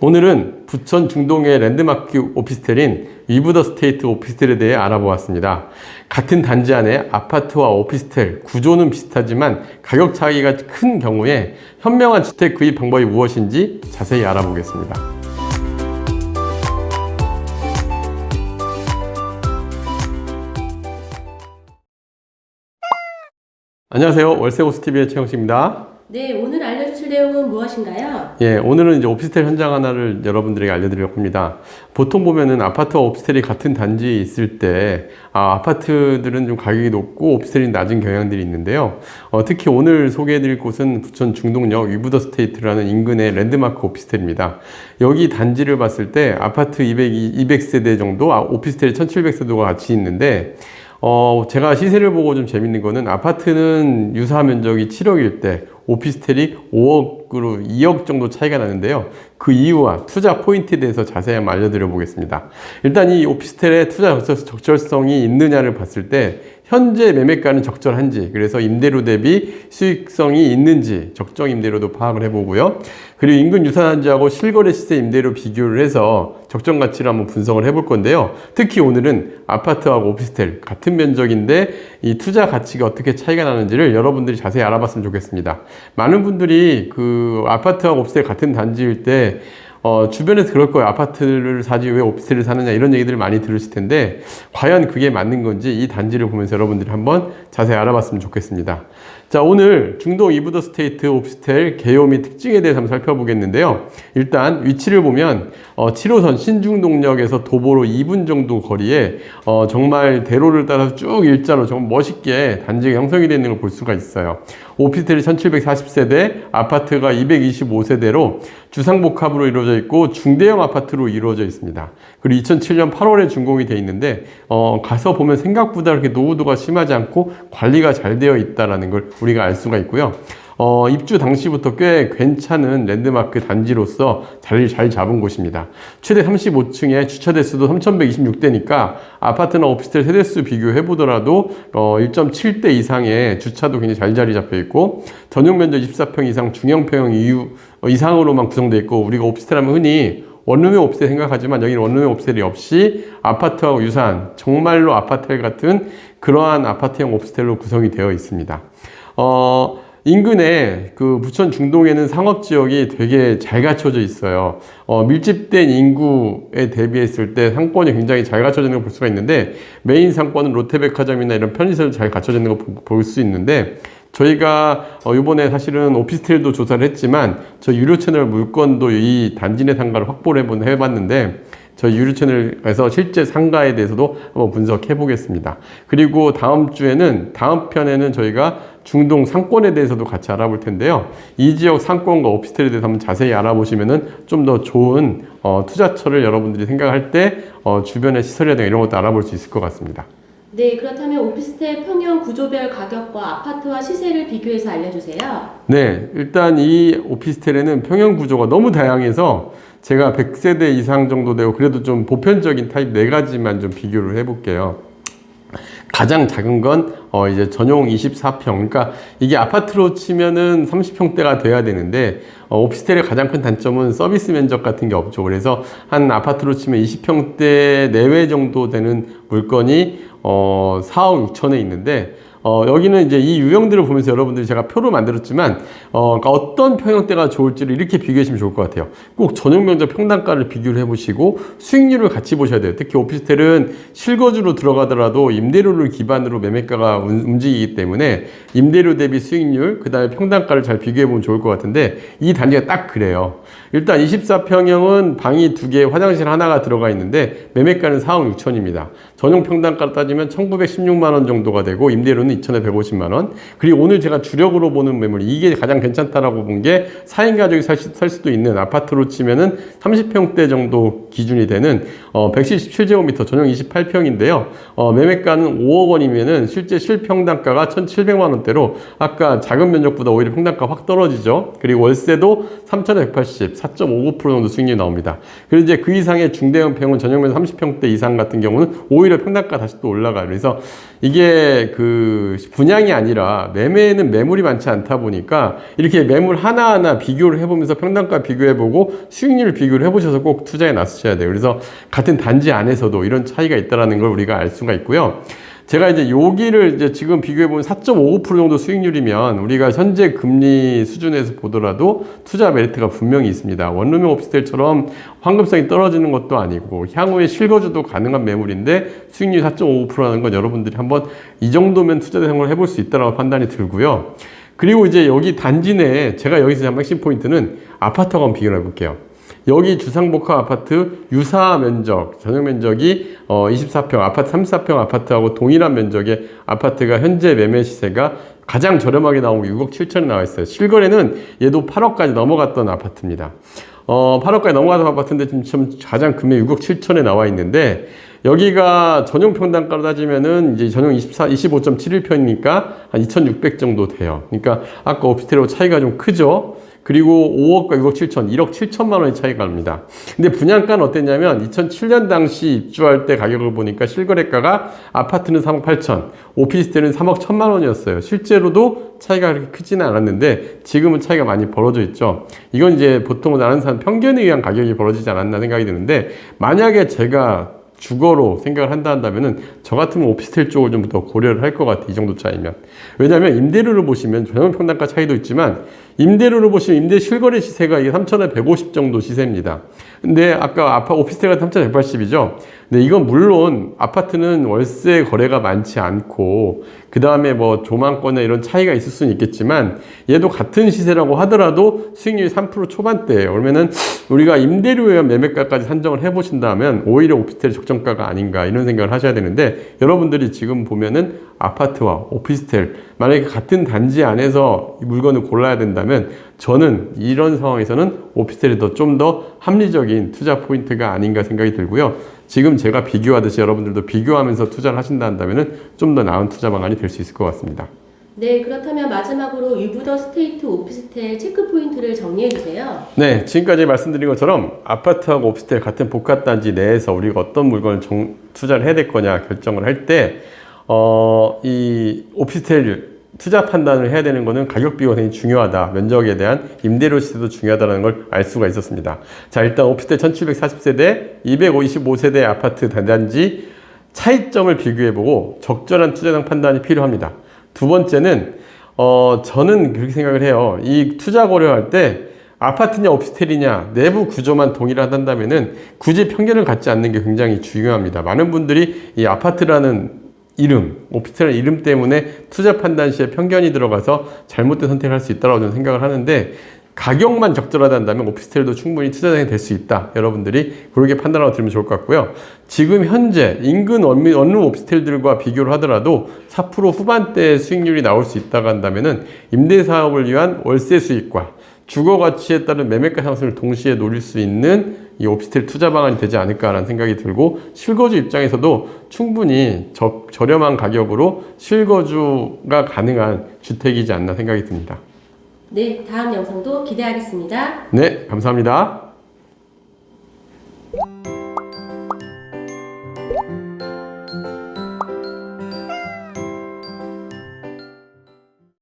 오늘은 부천 중동의 랜드마크 오피스텔인 위브더 스테이트 오피스텔에 대해 알아보았습니다. 같은 단지 안에 아파트와 오피스텔 구조는 비슷하지만 가격 차이가 큰 경우에 현명한 주택 구입 방법이 무엇인지 자세히 알아보겠습니다. 안녕하세요. 월세호스TV의 최영식입니다. 네, 오늘 알려주실 내용은 무엇인가요? 예, 오늘은 이제 오피스텔 현장 하나를 여러분들에게 알려드리려고 합니다. 보통 보면은 아파트와 오피스텔이 같은 단지에 있을 때, 아파트들은 좀 가격이 높고 오피스텔이 낮은 경향들이 있는데요. 특히 오늘 소개해드릴 곳은 부천 중동역 위브더 스테이트라는 인근의 랜드마크 오피스텔입니다. 여기 단지를 봤을 때 아파트 200세대 정도, 오피스텔이 1700세대가 같이 있는데, 제가 시세를 보고 좀 재밌는 거는 아파트는 유사 면적이 7억일 때 오피스텔이 5억으로 2억 정도 차이가 나는데요. 그 이유와 투자 포인트에 대해서 자세히 한번 알려드려 보겠습니다. 일단 이 오피스텔의 투자 적절성이 있느냐를 봤을 때 현재 매매가는 적절한지, 그래서 임대료 대비 수익성이 있는지 적정 임대료도 파악을 해보고요. 그리고 인근 유사단지하고 실거래 시세 임대료 비교를 해서 적정 가치를 한번 분석을 해볼 건데요. 특히 오늘은 아파트하고 오피스텔 같은 면적인데 이 투자 가치가 어떻게 차이가 나는지를 여러분들이 자세히 알아봤으면 좋겠습니다. 많은 분들이 그 아파트하고 오피스텔 같은 단지일 때 주변에서 그럴 거예요. 아파트를 사지 왜 오피스텔을 사느냐, 이런 얘기들을 많이 들으실 텐데 과연 그게 맞는 건지 이 단지를 보면서 여러분들이 한번 자세히 알아봤으면 좋겠습니다. 자, 오늘 중동 위브더 스테이트 오피스텔 개요 및 특징에 대해서 한번 살펴보겠는데요. 일단 위치를 보면 7호선 신중동역에서 도보로 2분 정도 거리에 정말 대로를 따라서 쭉 일자로 정말 멋있게 단지가 형성이 되어 있는 걸 볼 수가 있어요. 오피스텔이 1740세대, 아파트가 225세대로 주상복합으로 이루어져 있고 중대형 아파트로 이루어져 있습니다. 그리고 2007년 8월에 준공이 되어 있는데 가서 보면 생각보다 그렇게 노후도가 심하지 않고 관리가 잘 되어 있다는 걸 우리가 알 수가 있고요. 입주 당시부터 꽤 괜찮은 랜드마크 단지로서 자리를 잘 잡은 곳입니다. 최대 35층에 주차 대수도 3126대니까 아파트나 오피스텔 세대수 비교해 보더라도 1.7대 이상의 주차도 굉장히 잘 자리 잡혀 있고, 전용 면적 24평 이상 중형평형 이상으로만 구성되어 있고, 우리가 오피스텔 하면 흔히 원룸의 오피스텔 생각하지만 여기는 원룸의 오피스텔이 없이 아파트하고 유사한 정말로 아파트 같은 그러한 아파트형 오피스텔로 구성이 되어 있습니다. 인근에 그 부천 중동에는 상업지역이 되게 잘 갖춰져 있어요. 밀집된 인구에 대비했을 때 상권이 굉장히 잘 갖춰져 있는 걸 볼 수가 있는데, 메인 상권은 롯데백화점이나 이런 편의시설 잘 갖춰져 있는 걸 볼 수 있는데, 저희가 이번에 사실은 오피스텔도 조사를 했지만 저 유료 채널 물건도 이 단지 내 상가를 확보를 해봤는데, 저희 유료 채널에서 실제 상가에 대해서도 한번 분석해 보겠습니다. 그리고 다음 편에는 저희가 중동 상권에 대해서도 같이 알아볼 텐데요. 이 지역 상권과 오피스텔에 대해서 한번 자세히 알아보시면은 좀 더 좋은 투자처를 여러분들이 생각할 때 주변의 시설이라든가 이런 것도 알아볼 수 있을 것 같습니다. 네, 그렇다면 오피스텔 평형 구조별 가격과 아파트와 시세를 비교해서 알려주세요. 네, 일단 이 오피스텔에는 평형 구조가 너무 다양해서 제가 100세대 이상 정도 되고 그래도 좀 보편적인 타입 4가지만 좀 비교를 해볼게요. 가장 작은 건 이제 전용 24평, 그러니까 이게 아파트로 치면은 30평대가 돼야 되는데 오피스텔의 가장 큰 단점은 서비스 면적 같은 게 없죠. 그래서 한 아파트로 치면 20평대 내외 정도 되는 물건이 4억 6천에 있는데, 여기는 이제 이 유형들을 보면서 여러분들이 제가 표를 만들었지만, 그러니까 어떤 평형대가 좋을지를 이렇게 비교하시면 좋을 것 같아요. 꼭 전용 면적 평당가를 비교를 해보시고 수익률을 같이 보셔야 돼요. 특히 오피스텔은 실거주로 들어가더라도 임대료를 기반으로 매매가가 움직이기 때문에 임대료 대비 수익률, 그 다음에 평당가를 잘 비교해보면 좋을 것 같은데, 이 단지가 딱 그래요. 일단 24평형은 방이 2개, 화장실 하나가 들어가 있는데 매매가는 4억 6천입니다. 전용 평당가로 따지면 1916만 원 정도가 되고 임대료는 2,150만 원. 그리고 오늘 제가 주력으로 보는 매물, 이게 가장 괜찮다라고 본 게 4인 가족이 살 수도 있는 아파트로 치면은 30평대 정도 기준이 되는 177제곱미터 전용 28평인데요. 매매가는 5억 원이면은 실제 실평당가가 1,700만 원대로 아까 작은 면적보다 오히려 평당가 확 떨어지죠. 그리고 월세도 3,180, 4.59% 정도 수익률이 나옵니다. 그리고 이제 그 이상의 중대형 평은 전용 면적 30평대 이상 같은 경우는 오히려 평당가 다시 또 올라가요. 그래서 이게 그 분양이 아니라 매매에는 매물이 많지 않다 보니까 이렇게 매물 하나하나 비교를 해보면서 평당가 비교해보고 수익률 비교를 해보셔서 꼭 투자에 나서셔야 돼요. 그래서 같은 단지 안에서도 이런 차이가 있다는 걸 우리가 알 수가 있고요. 제가 이제 여기를 이제 지금 비교해보면 4.59% 정도 수익률이면 우리가 현재 금리 수준에서 보더라도 투자 메리트가 분명히 있습니다. 원룸형 오피스텔처럼 황금성이 떨어지는 것도 아니고 향후에 실거주도 가능한 매물인데 수익률이 4.59%라는 건 여러분들이 한번 이 정도면 투자 대상으로 해볼 수 있다고 판단이 들고요. 그리고 이제 여기 단지 내에 제가 여기서 한 핵심 포인트는 아파트하고 한번 비교를 해볼게요. 여기 주상복합 아파트 유사 면적, 전용 면적이 24평, 아파트 34평 아파트하고 동일한 면적의 아파트가 현재 매매 시세가 가장 저렴하게 나온 게 6억 7천에 나와 있어요. 실거래는 얘도 8억까지 넘어갔던 아파트입니다. 8억까지 넘어가던 아파트인데 지금 가장 금액 6억 7천에 나와 있는데 여기가 전용 평당가로 따지면은 이제 전용 25.71평이니까 한 2,600 정도 돼요. 그러니까 아까 오피스텔하고 차이가 좀 크죠. 그리고 5억과 6억 7천, 1억 7천만 원의 차이가 납니다. 근데 분양가는 어땠냐면 2007년 당시 입주할 때 가격을 보니까 실거래가가 아파트는 3억 8천, 오피스텔은 3억 1천만 원이었어요. 실제로도 차이가 그렇게 크지는 않았는데 지금은 차이가 많이 벌어져 있죠. 이건 이제 보통 다른 사람 편견에 의한 가격이 벌어지지 않았나 생각이 드는데 만약에 제가 주거로 생각을 한다면은 저 같으면 오피스텔 쪽을 좀 더 고려를 할 것 같아. 이 정도 차이면. 왜냐하면 임대료를 보시면 전용 평당가 차이도 있지만 임대료를 보시면 임대 실거래 시세가 이게 3,150 정도 시세입니다. 근데 아까 오피스텔가 3,180이죠. 근데 이건 물론 아파트는 월세 거래가 많지 않고 그 다음에 뭐 조망권에 이런 차이가 있을 수는 있겠지만 얘도 같은 시세라고 하더라도 수익률이 3% 초반대예요. 그러면은 우리가 임대료에 의한 매매가까지 산정을 해보신다면 오히려 오피스텔 적정가가 아닌가 이런 생각을 하셔야 되는데 여러분들이 지금 보면은 아파트와 오피스텔 만약에 같은 단지 안에서 이 물건을 골라야 된다면 저는 이런 상황에서는 오피스텔이 좀 더 합리적인 투자 포인트가 아닌가 생각이 들고요. 지금 제가 비교하듯이 여러분들도 비교하면서 투자를 하신다 한다면 좀 더 나은 투자 방안이 될 수 있을 것 같습니다. 네, 그렇다면 마지막으로 유부더 스테이트 오피스텔 체크 포인트를 정리해 주세요. 네, 지금까지 말씀드린 것처럼 아파트하고 오피스텔 같은 복합단지 내에서 우리가 어떤 물건을 투자를 해야 될 거냐 결정을 할 때 이 오피스텔 투자 판단을 해야 되는 거는 가격 비교가 굉장히 중요하다. 면적에 대한 임대료 시세도 중요하다는 걸 알 수가 있었습니다. 자, 일단 오피스텔 1740세대, 255세대 아파트 단지 차이점을 비교해보고 적절한 투자장 판단이 필요합니다. 두 번째는 저는 그렇게 생각을 해요. 이 투자 고려할 때 아파트냐 오피스텔이냐 내부 구조만 동일하다면은 굳이 편견을 갖지 않는 게 굉장히 중요합니다. 많은 분들이 이 아파트라는 이름, 오피스텔 이름 때문에 투자 판단 시에 편견이 들어가서 잘못된 선택을 할 수 있다고 저는 생각을 하는데 가격만 적절하다면 오피스텔도 충분히 투자장이 될 수 있다. 여러분들이 그렇게 판단하고 들으면 좋을 것 같고요. 지금 현재 인근 원룸 오피스텔들과 비교를 하더라도 4% 후반대 수익률이 나올 수 있다고 한다면은 임대사업을 위한 월세 수익과 주거 가치에 따른 매매가 상승을 동시에 노릴 수 있는 이 오피스텔 투자 방안이 되지 않을까라는 생각이 들고 실거주 입장에서도 충분히 저렴한 가격으로 실거주가 가능한 주택이지 않나 생각이 듭니다. 네, 다음 영상도 기대하겠습니다. 네, 감사합니다.